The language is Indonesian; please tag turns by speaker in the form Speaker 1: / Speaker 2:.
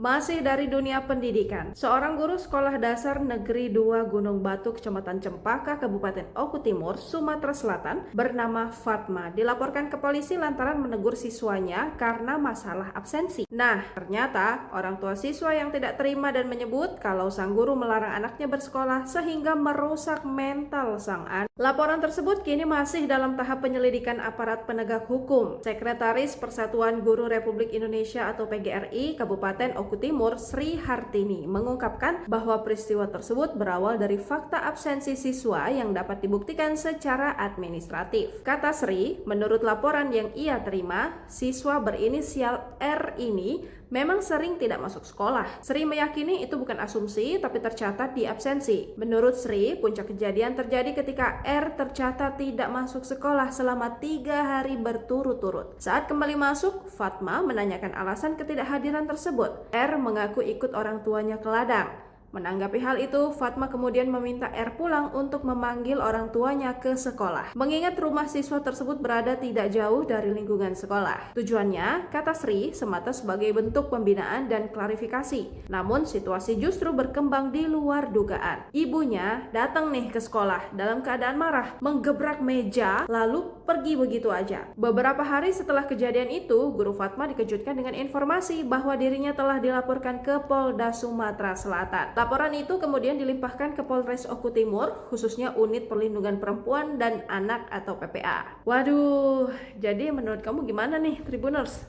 Speaker 1: Masih dari dunia pendidikan, seorang guru sekolah dasar Negeri 2 Gunung Batu, Kecamatan Cempaka, Kabupaten Oku Timur, Sumatera Selatan, bernama Fatma, dilaporkan ke polisi lantaran menegur siswanya karena masalah absensi. Nah, ternyata orang tua siswa yang tidak terima dan menyebut kalau sang guru melarang anaknya bersekolah sehingga merusak mental sang anak. Laporan tersebut kini masih dalam tahap penyelidikan aparat penegak hukum. Sekretaris Persatuan Guru Republik Indonesia atau PGRI Kabupaten Oku Timur, Sri Hartini, mengungkapkan bahwa peristiwa tersebut berawal dari fakta absensi siswa yang dapat dibuktikan secara administratif. Kata Sri, menurut laporan yang ia terima, siswa berinisial R ini memang sering tidak masuk sekolah. Sri meyakini itu bukan asumsi, tapi tercatat di absensi. Menurut Sri, puncak kejadian terjadi ketika R tercatat tidak masuk sekolah selama 3 hari berturut-turut. Saat kembali masuk, Fatma menanyakan alasan ketidakhadiran tersebut. R mengaku ikut orang tuanya ke ladang. Menanggapi hal itu, Fatma kemudian meminta R pulang untuk memanggil orang tuanya ke sekolah. Mengingat rumah siswa tersebut berada tidak jauh dari lingkungan sekolah. Tujuannya, kata Sri, semata sebagai bentuk pembinaan dan klarifikasi. Namun, situasi justru berkembang di luar dugaan. Ibunya datang nih ke sekolah dalam keadaan marah, menggebrak meja, lalu pergi begitu aja. Beberapa hari setelah kejadian itu, guru Fatma dikejutkan dengan informasi bahwa dirinya telah dilaporkan ke Polda Sumatera Selatan. Laporan itu kemudian dilimpahkan ke Polres Oku Timur, khususnya Unit Perlindungan Perempuan dan Anak atau PPA. Waduh, jadi menurut kamu gimana nih, Tribuners?